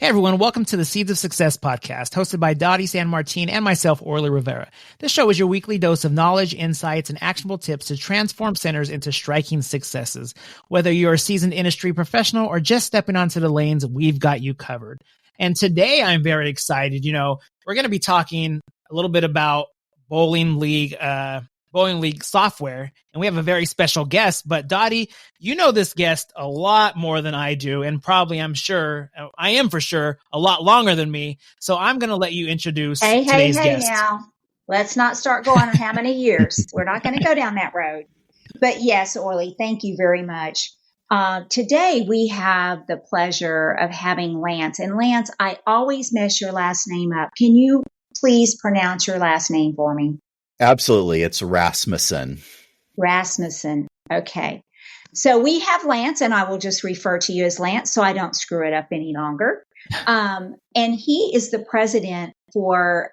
Hey everyone, welcome to the Seeds of Success podcast, hosted by Dottie San Martin and myself, Orly Rivera. This show is your weekly dose of knowledge, insights, and actionable tips to transform centers into striking successes. Whether you're a seasoned industry professional or just stepping onto the lanes, we've got you covered. And today I'm very excited. We're going to be talking a little bit about bowling league software, and we have a very special guest. But Dottie, you know this guest a lot more than I do, and probably I am for sure a lot longer than me. So I'm going to let you introduce today's guest. Now, let's not start going on how many years. We're not going to go down that road. But yes, Orly, thank you very much. Today we have the pleasure of having Lance. And Lance, I always mess your last name up. Can you please pronounce your last name for me? Absolutely. It's Rasmussen. Rasmussen. Okay. So we have Lance, and I will just refer to you as Lance so I don't screw it up any longer. And he is the president for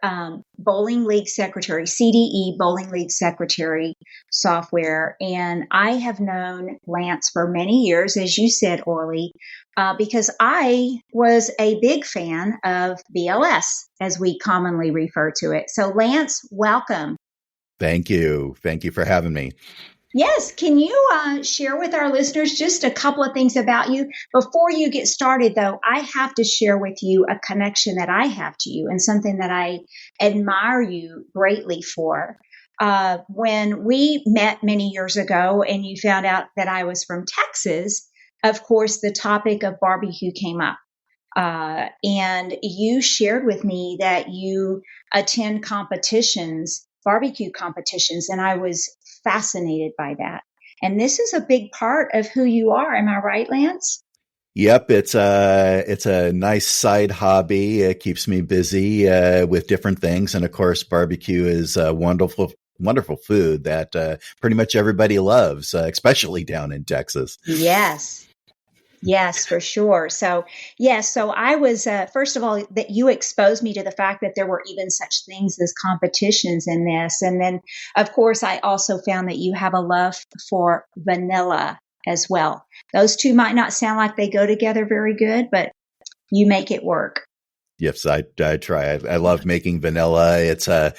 Bowling League Secretary, CDE Bowling League Secretary software. And I have known Lance for many years, as you said, Orly, because I was a big fan of BLS, as we commonly refer to it. So Lance, welcome. Thank you. Thank you for having me. Yes. Can you share with our listeners just a couple of things about you? Before you get started, though, I have to share with you a connection that I have to you and something that I admire you greatly for. When we met many years ago and you found out that I was from Texas, of course, the topic of barbecue came up. And you shared with me that you attend barbecue competitions, and I was fascinated by that. And this is a big part of who you are. Am I right, Lance? Yep. It's a nice side hobby. It keeps me busy with different things. And of course, barbecue is wonderful food that pretty much everybody loves, especially down in Texas. Yes, for sure. So I was, first of all, that you exposed me to the fact that there were even such things as competitions in this. And then, of course, I also found that you have a love for vanilla as well. Those two might not sound like they go together very good, but you make it work. Yes, I try. I love making vanilla. It's a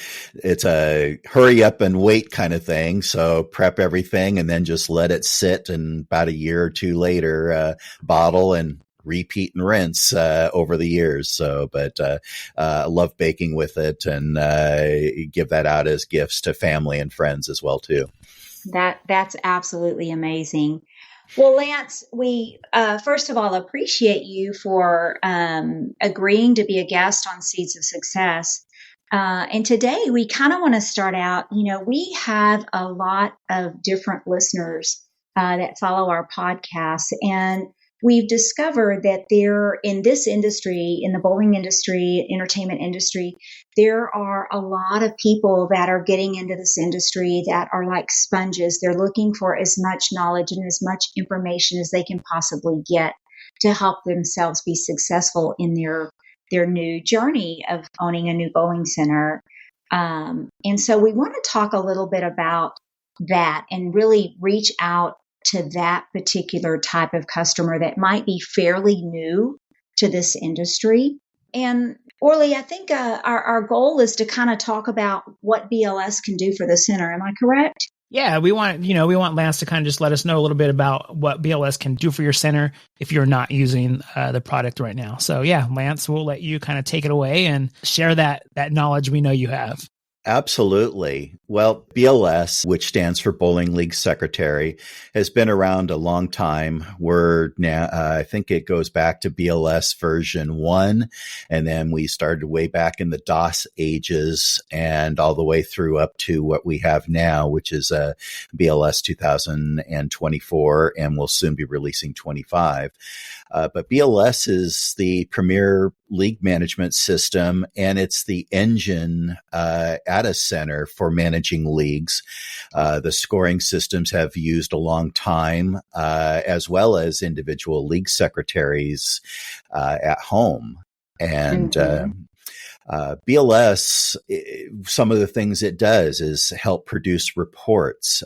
hurry up and wait kind of thing. So prep everything and then just let it sit, and about a year or two later, bottle and repeat and rinse over the years. So, but I love baking with it, and give that out as gifts to family and friends as well too. That's absolutely amazing. Well, Lance, we first of all appreciate you for agreeing to be a guest on Seeds of Success. And today we kind of want to start out, we have a lot of different listeners that follow our podcast, and we've discovered that there in this industry, in the bowling industry, entertainment industry, there are a lot of people that are getting into this industry that are like sponges. They're looking for as much knowledge and as much information as they can possibly get to help themselves be successful in their new journey of owning a new bowling center. And so we want to talk a little bit about that and really reach out to that particular type of customer that might be fairly new to this industry. And Orly, I think our goal is to kind of talk about what BLS can do for the center. Am I correct? Yeah, we want Lance to kind of just let us know a little bit about what BLS can do for your center if you're not using the product right now. So yeah, Lance, we'll let you kind of take it away and share that knowledge we know you have. Absolutely. Well, BLS, which stands for Bowling League Secretary, has been around a long time. We're now, I think it goes back to BLS version 1, and then we started way back in the DOS ages and all the way through up to what we have now, which is BLS 2024, and we'll soon be releasing 25. But BLS is the premier league management system, and it's the engine at a center for managing leagues. The scoring systems have used a long time, as well as individual league secretaries at home. And BLS, some of the things it does is help produce reports.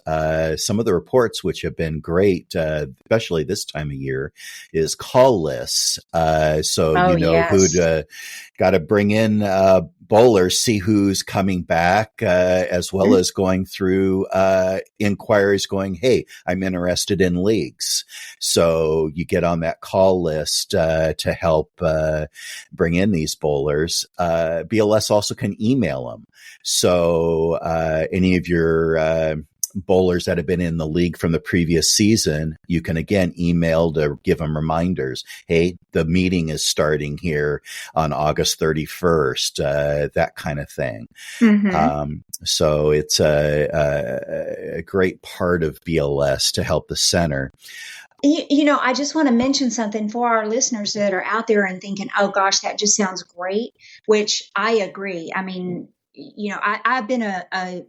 Some of the reports, which have been great, especially this time of year, is call lists. Who'd got to bring in bowlers, see who's coming back, as well as going through inquiries going, hey, I'm interested in leagues. So you get on that call list to help bring in these bowlers. BLS also can email them. So any of your bowlers that have been in the league from the previous season, you can again email to give them reminders. Hey, the meeting is starting here on August 31st, that kind of thing. So it's a great part of BLS to help the center. I just want to mention something for our listeners that are out there and thinking, oh gosh, that just sounds great, which I agree. I mean, I've been a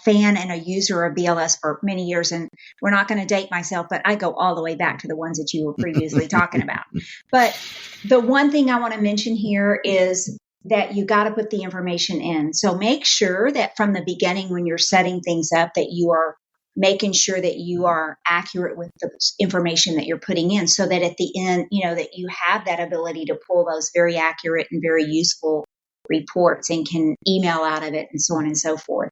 fan and a user of BLS for many years, and we're not going to date myself, but I go all the way back to the ones that you were previously talking about. But the one thing I want to mention here is that you got to put the information in. So make sure that from the beginning, when you're setting things up, that you are making sure that you are accurate with the information that you're putting in, so that at the end, that you have that ability to pull those very accurate and very useful reports and can email out of it and so on and so forth.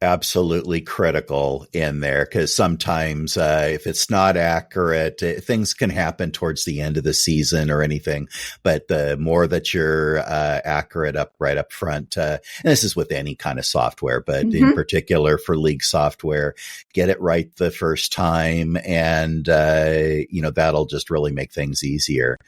Absolutely critical in there, because sometimes if it's not accurate, things can happen towards the end of the season or anything. But the more that you're accurate right up front, and this is with any kind of software, but in particular for league software, get it right the first time, and that'll just really make things easier.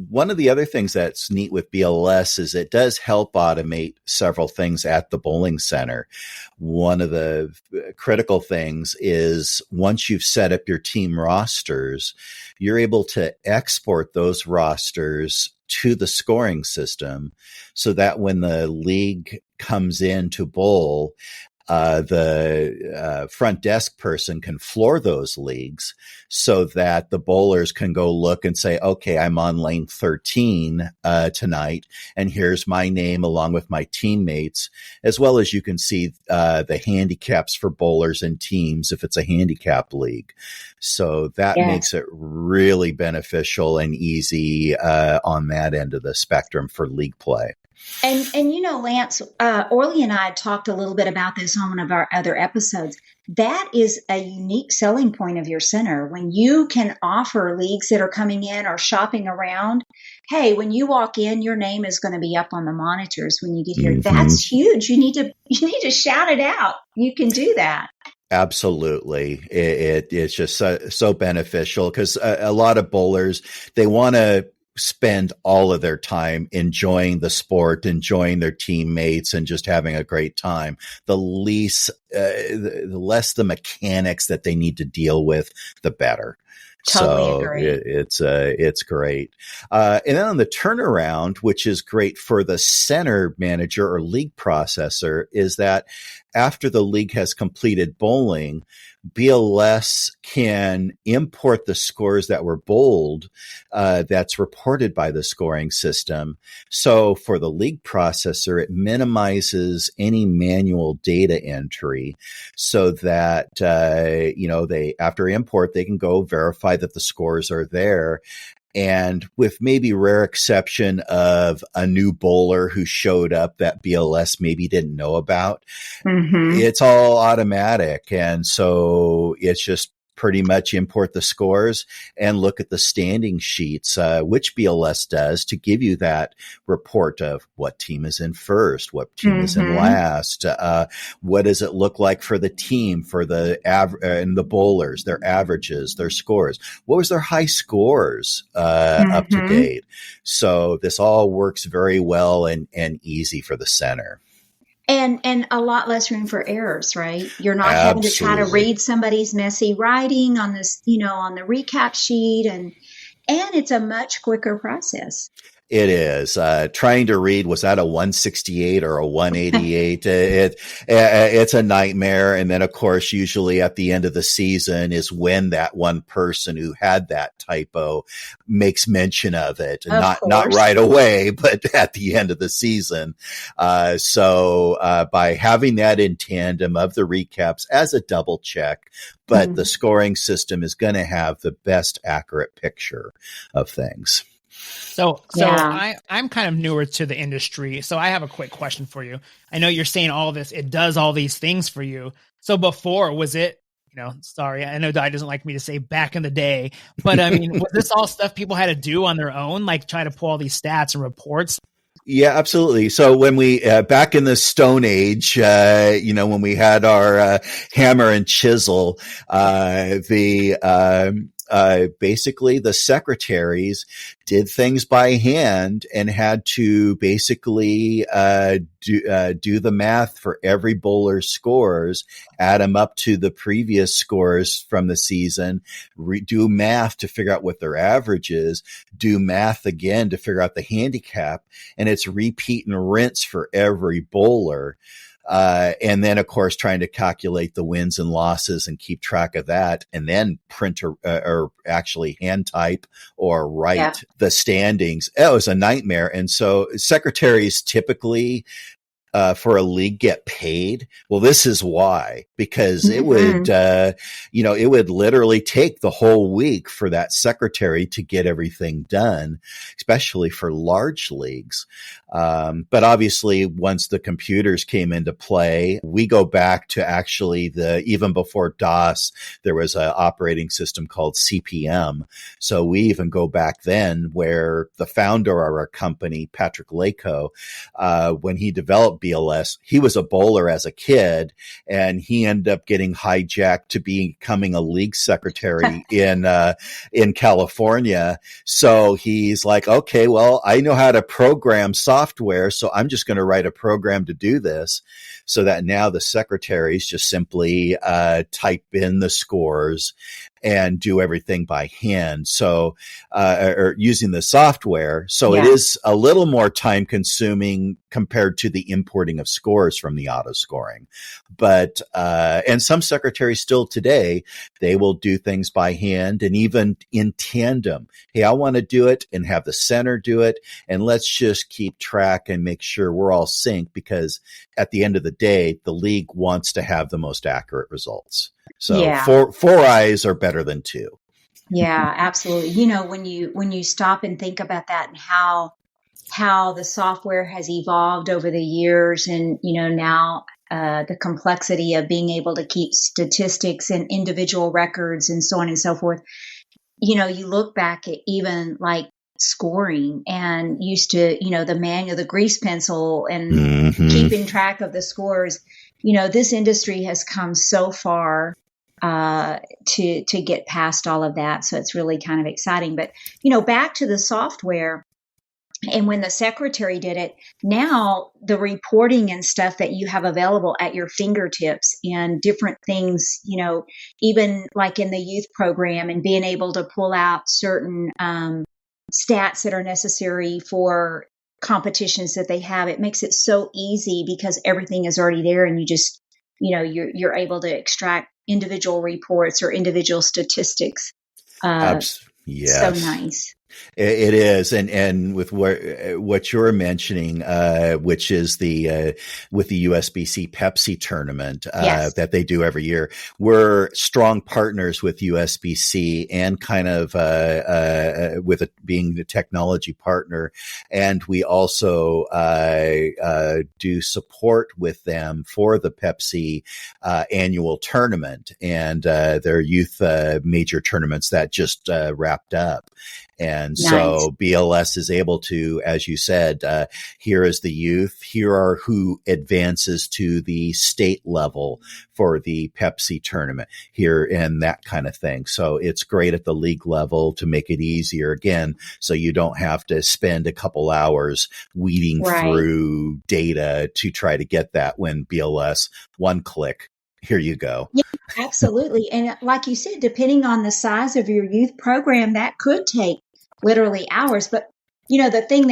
One of the other things that's neat with BLS is it does help automate several things at the bowling center. One of the critical things is once you've set up your team rosters, you're able to export those rosters to the scoring system so that when the league comes in to bowl, the front desk person can floor those leagues so that the bowlers can go look and say, okay, I'm on lane 13 tonight, and here's my name along with my teammates, as well as you can see the handicaps for bowlers and teams if it's a handicap league. So that makes it really beneficial and easy on that end of the spectrum for league play. And Lance, Orly and I talked a little bit about this on one of our other episodes. That is a unique selling point of your center, when you can offer leagues that are coming in or shopping around. Hey, when you walk in, your name is going to be up on the monitors when you get here. That's huge. You need to shout it out. You can do that. Absolutely. It's just so beneficial, because a lot of bowlers, they want to spend all of their time enjoying the sport, enjoying their teammates, and just having a great time. The less the mechanics that they need to deal with, the better. Totally agree. It's great. And then on the turnaround, which is great for the center manager or league processor, is that after the league has completed bowling, BLS can import the scores that were bowled that's reported by the scoring system. So for the league processor, it minimizes any manual data entry so that, they, after import, they can go verify that the scores are there. And with maybe rare exception of a new bowler who showed up that BLS maybe didn't know about, it's all automatic. And so it's just pretty much import the scores and look at the standing sheets, which BLS does, to give you that report of what team is in first, what team is in last, what does it look like for the team, for the and the bowlers, their averages, their scores, what was their high scores up to date. So this all works very well and easy for the center. And a lot less room for errors, right? You're not having to try to read somebody's messy writing on this, on the recap sheet, and it's a much quicker process. It is. Trying to read, was that a 168 or a 188? It's a nightmare. And then, of course, usually at the end of the season is when that one person who had that typo makes mention of it. Not right away, but at the end of the season. So by having that in tandem of the recaps as a double check, but the scoring system is going to have the best accurate picture of things. So I'm kind of newer to the industry. So I have a quick question for you. I know you're saying all this, it does all these things for you. So before, was it, sorry, I know Dottie doesn't like me to say back in the day, but I mean, was this all stuff people had to do on their own, like try to pull all these stats and reports? Yeah, absolutely. So when we, back in the Stone Age, when we had our, hammer and chisel, basically the secretaries did things by hand and had to basically do the math for every bowler's scores, add them up to the previous scores from the season, do math to figure out what their average is, do math again to figure out the handicap, and it's repeat and rinse for every bowler. And then, of course, trying to calculate the wins and losses and keep track of that, and then print or actually hand type or write the standings. It was a nightmare. And so secretaries typically for a league get paid. Well, this is why, because it would, it would literally take the whole week for that secretary to get everything done, especially for large leagues. But obviously once the computers came into play, we go back to actually even before DOS, there was an operating system called CPM. So we even go back then where the founder of our company, Patrick Lako, when he developed BLS, he was a bowler as a kid, and he ended up getting hijacked to becoming a league secretary in California. So he's like, okay, well, I know how to program software, so I'm just going to write a program to do this, so that now the secretaries just simply type in the scores and do everything by hand. So, or using the software. So it is a little more time consuming compared to the importing of scores from the auto scoring. But, and some secretaries still today, they will do things by hand and even in tandem. Hey, I want to do it and have the center do it. And let's just keep track and make sure we're all synced, because at the end of the day, the league wants to have the most accurate results. So four eyes are better than two. Yeah, absolutely. When you stop and think about that and how the software has evolved over the years, and, now the complexity of being able to keep statistics and individual records and so on and so forth, you look back at even like scoring and used to, the manual, the grease pencil, and keeping track of the scores. This industry has come so far to get past all of that. So it's really kind of exciting. But, back to the software, and when the secretary did it, now the reporting and stuff that you have available at your fingertips and different things, even like in the youth program, and being able to pull out certain stats that are necessary for competitions that they have, it makes it so easy because everything is already there, and you just, you're able to extract individual reports or individual statistics. Yes. So nice. It is. And with what you're mentioning, which is with the USBC Pepsi tournament, that they do every year, we're strong partners with USBC and kind of, with it being the technology partner. And we also, do support with them for the Pepsi, annual tournament and, their youth, major tournaments that just, wrapped up. And so BLS is able to, as you said, here is the youth, here are who advances to the state level for the Pepsi tournament here, and that kind of thing. So it's great at the league level to make it easier again, so you don't have to spend a couple hours weeding through data to try to get that, when BLS, one click, here you go. Yeah, absolutely. And like you said, depending on the size of your youth program, that could take literally hours. But the thing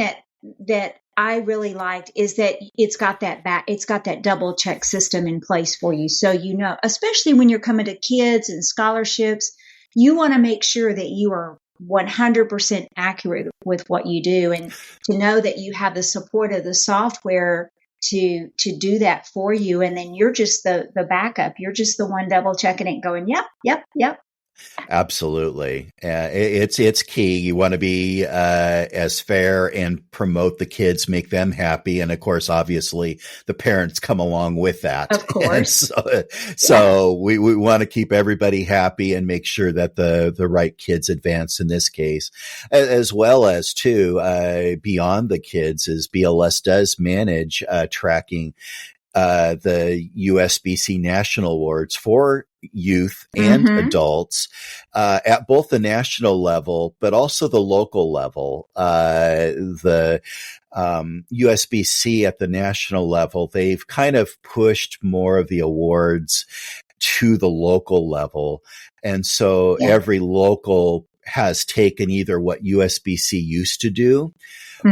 that I really liked is that it's got that double check system in place for you. So, especially when you're coming to kids and scholarships, you want to make sure that you are 100% accurate with what you do, and to know that you have the support of the software to do that for you. And then you're just the backup. You're just the one double checking it, going, yep, yep, yep. Absolutely. It's key. You want to be as fair and promote the kids, make them happy. And of course, obviously, the parents come along with that. Of course. So we want to keep everybody happy and make sure that the right kids advance in this case, as well as too, beyond the kids, is BLS does manage tracking the USBC National Awards for youth and adults at both the national level, but also the local level. The USBC at the national level, they've kind of pushed more of the awards to the local level. And so every local has taken either what USBC used to do,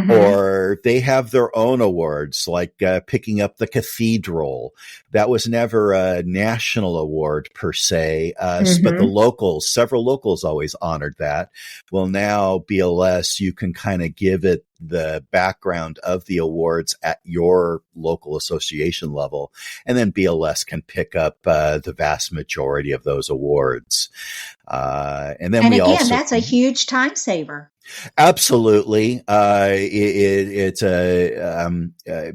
or they have their own awards, like picking up the cathedral. That was never a national award per se, but several locals always honored that. Well, now BLS, you can kind of give it the background of the awards at your local association level, and then BLS can pick up the vast majority of those awards. And then that's a huge time saver. Absolutely. It's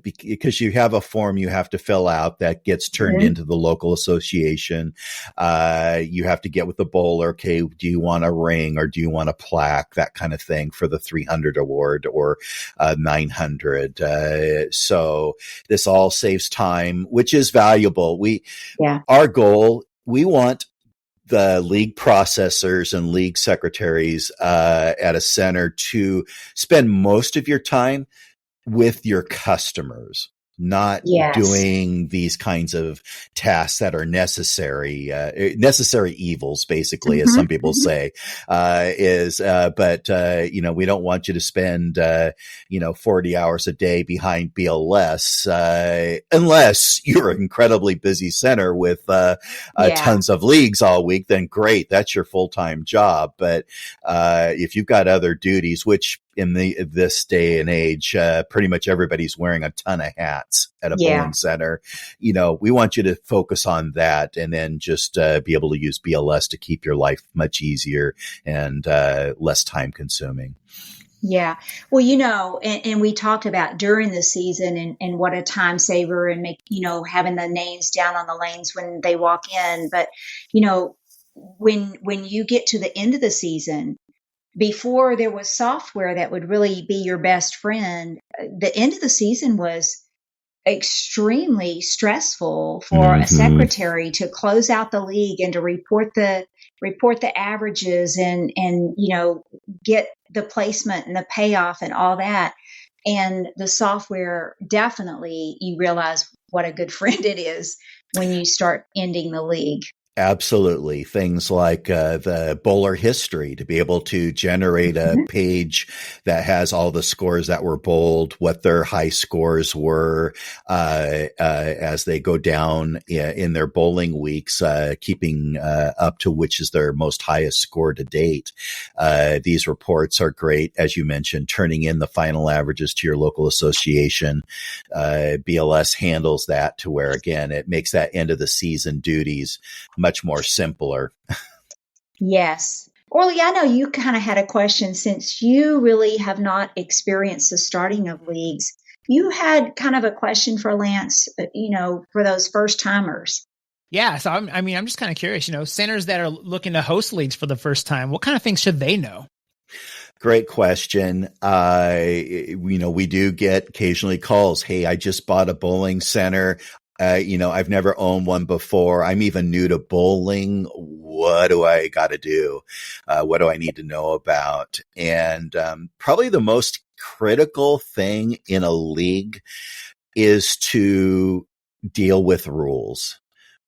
because you have a form you have to fill out that gets turned into the local association. You have to get with the bowler. Okay, do you want a ring or do you want a plaque? That kind of thing for the 300 award or 900. So this all saves time, which is valuable. Our goal, we want the league processors and league secretaries at a center to spend most of your time with your customers, not doing these kinds of tasks that are necessary evils, basically, as some people say, but we don't want you to spend, 40 hours a day behind BLS, unless you're an incredibly busy center with, tons of leagues all week, then great. That's your full-time job. But, if you've got other duties, which in this day and age, pretty much everybody's wearing a ton of hats at a bowling center. We want you to focus on that, and then just be able to use BLS to keep your life much easier and less time consuming. Yeah. Well, and we talked about during the season and what a time saver, and having the names down on the lanes when they walk in. But, when you get to the end of the season, before there was software that would really be your best friend, the end of the season was extremely stressful for a secretary to close out the league and to report the averages and get the placement and the payoff and all that. And the software, definitely, you realize what a good friend it is when you start ending the league. Absolutely. Things like the bowler history, to be able to generate a page that has all the scores that were bowled, what their high scores were as they go down in their bowling weeks, keeping up to which is their most highest score to date. These reports are great, as you mentioned, turning in the final averages to your local association. BLS handles that to where, again, it makes that end of the season duties much more simpler. Yes. Orly, I know you kind of had a question, since you really have not experienced the starting of leagues. You had kind of a question for Lance, for those first timers. Yeah. So I'm just kind of curious, centers that are looking to host leagues for the first time, what kind of things should they know? Great question. We do get occasionally calls. Hey, I just bought a bowling center. I've never owned one before. I'm even new to bowling. What do I got to do? What do I need to know about? And probably the most critical thing in a league is to deal with rules.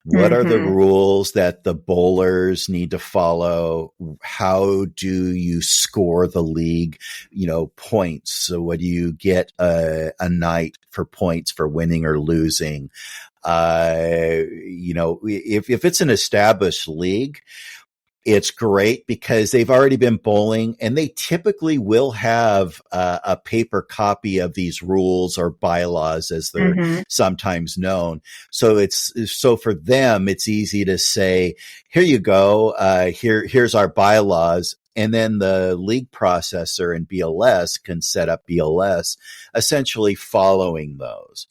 What are the rules that the bowlers need to follow? How do you score the league, points? So what do you get a night for points for winning or losing? If it's an established league, it's great because they've already been bowling and they typically will have a paper copy of these rules or bylaws as they're sometimes known. So for them, it's easy to say, here you go. Here's our bylaws. And then the league processor in BLS can set up BLS essentially following those.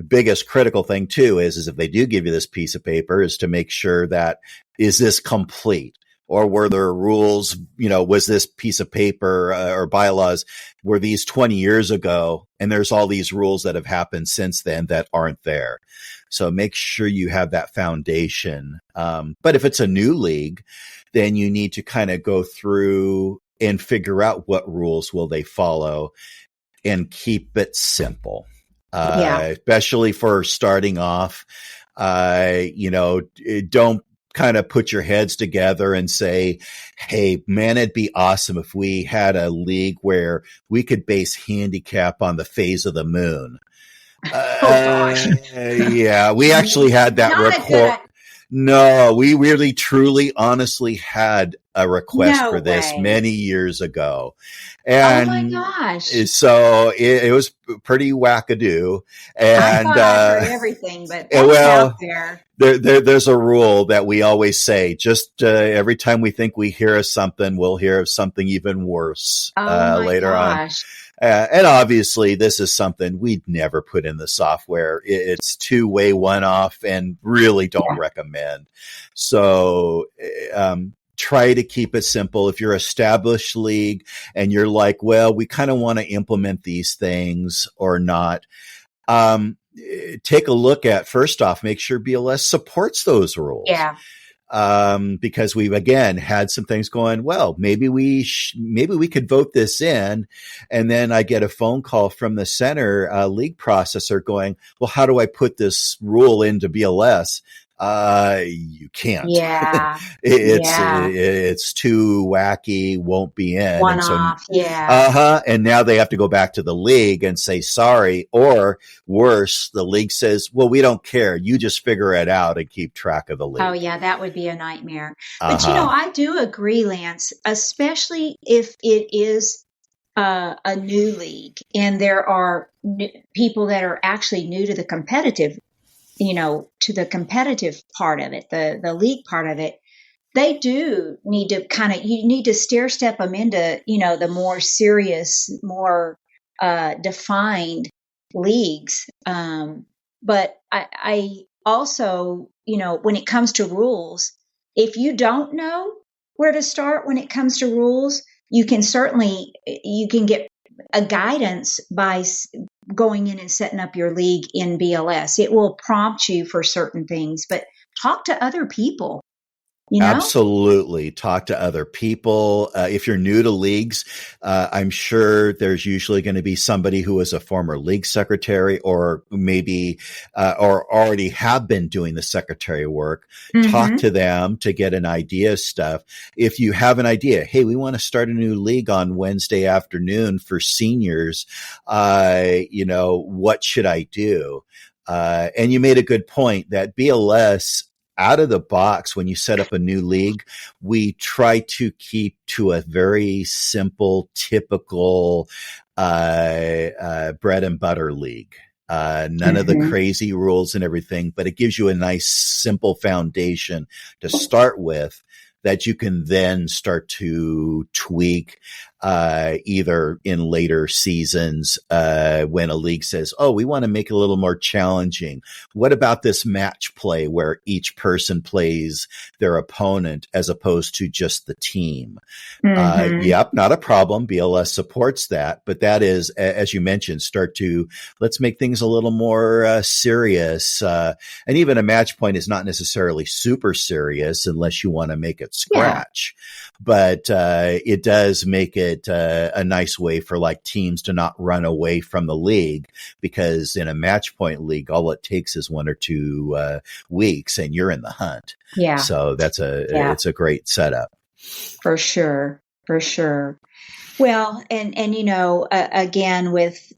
Biggest critical thing too is if they do give you this piece of paper is to make sure that is this complete, or were there rules, was this piece of paper or bylaws, were these 20 years ago and there's all these rules that have happened since then that aren't there. So make sure you have that foundation. But if it's a new league, then you need to kind of go through and figure out what rules will they follow and keep it simple. Especially for starting off, don't kind of put your heads together and say, hey, man, it'd be awesome if we had a league where we could base handicap on the phase of the moon. We actually had that record. No, we really, truly, honestly had a request for this many years ago. And oh my gosh. So it was pretty wackadoo. And I thought I heard everything, but that's out there. There's a rule that we always say, just every time we think we hear of something, we'll hear of something even worse later on. And obviously, this is something we'd never put in the software. It's two-way one-off and really don't recommend. So try to keep it simple. If you're established league and you're like, well, we kind of want to implement these things or not, take a look at, first off, make sure BLS supports those rules. Yeah. Because we've again had some things going, well, maybe we could vote this in. And then I get a phone call from the center league processor going, well, how do I put this rule into BLS? You can't. Yeah. It's too wacky, won't be in. One off. Yeah. And now they have to go back to the league and say sorry, or worse, the league says, well, we don't care. You just figure it out and keep track of the league. Oh yeah, that would be a nightmare. But I do agree, Lance, especially if it is a new league and there are people that are actually new to the competitive part of it, the league part of it. They do need to you need to stair step them into, the more serious, more defined leagues. But I also, when it comes to rules, if you don't know where to start when it comes to rules, you can get a guidance by going in and setting up your league in BLS. It will prompt you for certain things, but talk to other people. Absolutely. Talk to other people. If you're new to leagues, I'm sure there's usually going to be somebody who is a former league secretary or maybe, or already have been doing the secretary work. Talk to them to get an idea of stuff. If you have an idea, hey, we want to start a new league on Wednesday afternoon for seniors. What should I do? And you made a good point that BLS, out of the box, when you set up a new league, we try to keep to a very simple, typical bread and butter league. None of the crazy rules and everything, but it gives you a nice, simple foundation to start with that you can then start to tweak either in later seasons when a league says, oh, we want to make it a little more challenging. What about this match play where each person plays their opponent as opposed to just the team? Yep, not a problem. BLS supports that. But that is, as you mentioned, let's make things a little more serious. And even a match point is not necessarily super serious unless you want to make it scratch. But it does make it it a nice way for like teams to not run away from the league, because in a match point league, all it takes is 1 or 2 weeks and you're in the hunt. Yeah. So it's a great setup. For sure. For sure. Well, and again, with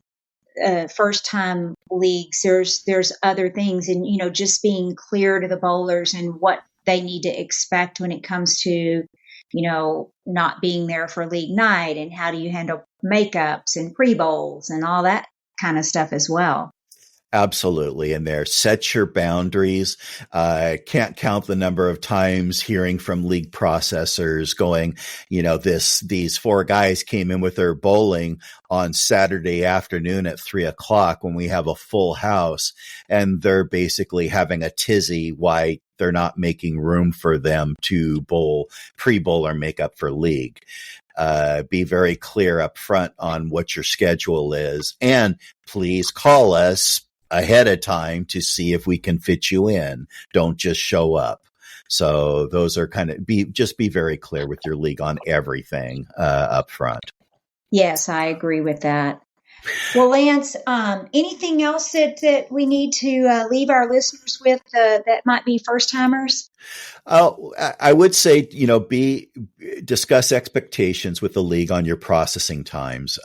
first time leagues, there's other things, and just being clear to the bowlers and what they need to expect when it comes to not being there for league night, and how do you handle makeups and pre-bowls and all that kind of stuff as well. Absolutely. And there, set your boundaries. Can't count the number of times hearing from league processors going, these 4 guys came in with their bowling on Saturday afternoon at 3:00 when we have a full house, and they're basically having a tizzy why they're not making room for them to bowl, pre-bowl or make up for league. Be very clear up front on what your schedule is, and please call us ahead of time to see if we can fit you in. Don't just show up. So those are be very clear with your league on everything up front. Yes, I agree with that. Well, Lance, anything else that we need to leave our listeners with that might be first timers? I would say, discuss expectations with the league on your processing times.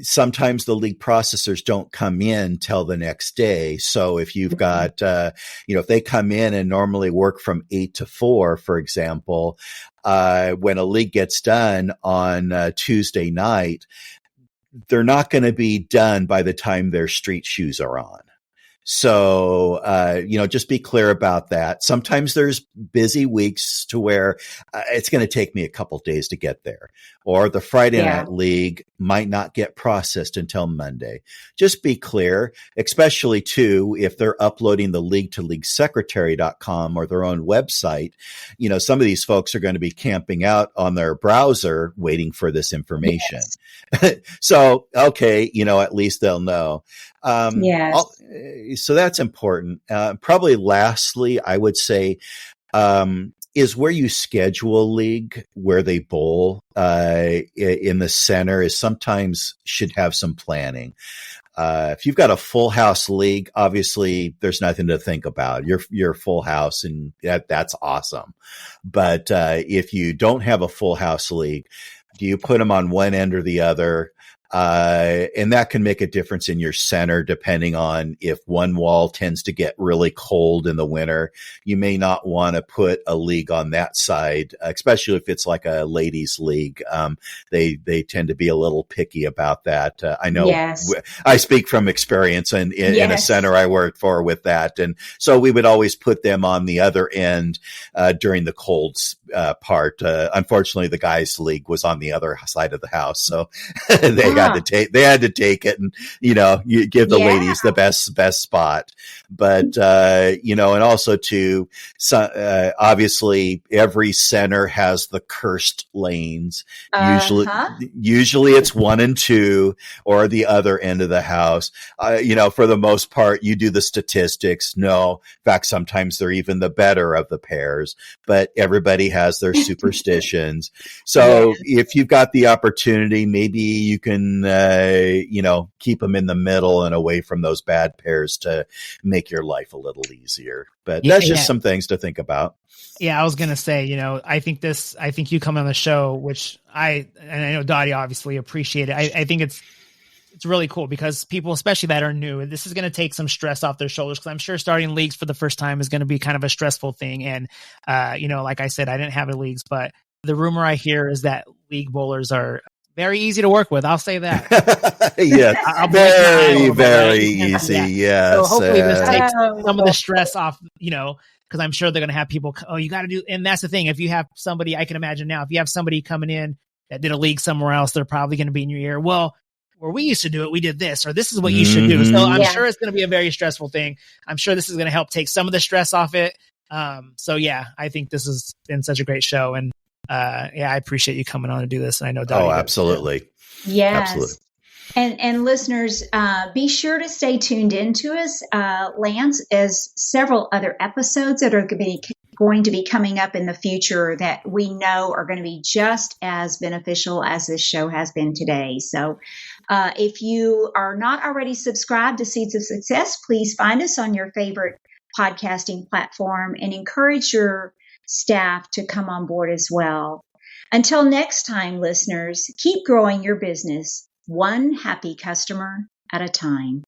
Sometimes the league processors don't come in till the next day. So if you've got, if they come in and normally work from 8 to 4, for example, when a league gets done on Tuesday night, they're not going to be done by the time their street shoes are on. So, just be clear about that. Sometimes there's busy weeks to where it's going to take me a couple days to get there, or the Friday night league might not get processed until Monday. Just be clear, especially too, if they're uploading the league to leaguesecretary.com or their own website. Some of these folks are going to be camping out on their browser waiting for this information. Yes. So, okay, at least they'll know. Yes. So that's important. Probably lastly, I would say, is where you schedule a league, where they bowl in the center, is sometimes should have some planning. If you've got a full house league, obviously there's nothing to think about. You're full house, and that's awesome. But if you don't have a full house league, do you put them on one end or the other? And that can make a difference in your center, depending on if one wall tends to get really cold in the winter. You may not want to put a league on that side, especially if it's like a ladies league. They tend to be a little picky about that. I know. Yes. I speak from experience in a center I worked for with that. And so we would always put them on the other end, during the cold part. Unfortunately, the guys league was on the other side of the house. So they had to take it, and you give the ladies the best spot. But and also too, obviously every center has the cursed lanes. Usually it's 1 and 2 or the other end of the house. For the most part, you do the statistics. No, in fact, sometimes they're even the better of the pairs. But everybody has their superstitions. So if you've got the opportunity, maybe you can keep them in the middle and away from those bad pairs to make your life a little easier. But that's just some things to think about. Yeah, I was going to say, I think you come on the show, which I know Dottie obviously appreciate it. I think it's really cool, because people, especially that are new, this is going to take some stress off their shoulders, because I'm sure starting leagues for the first time is going to be kind of a stressful thing. And, like I said, I didn't have any leagues, but the rumor I hear is that league bowlers are very easy to work with. I'll say that. Yes. Very easy. Yes. So hopefully this takes some of the stress off, because I'm sure they're going to have people, you got to do, and that's the thing. If you have somebody, I can imagine now, if you have somebody coming in that did a league somewhere else, they're probably going to be in your ear. Well, where we used to do it, we did this, or this is what you should do. So I'm sure it's going to be a very stressful thing. I'm sure this is going to help take some of the stress off it. I think this has been such a great show. And I appreciate you coming on to do this. And I know Dottie. Oh, absolutely. Yes. Absolutely. And listeners, be sure to stay tuned in to us, Lance, as several other episodes that are going to be going to be coming up in the future that we know are going to be just as beneficial as this show has been today. So if you are not already subscribed to Seeds of Success, please find us on your favorite podcasting platform and encourage your staff to come on board as well. Until next time, listeners, keep growing your business one happy customer at a time.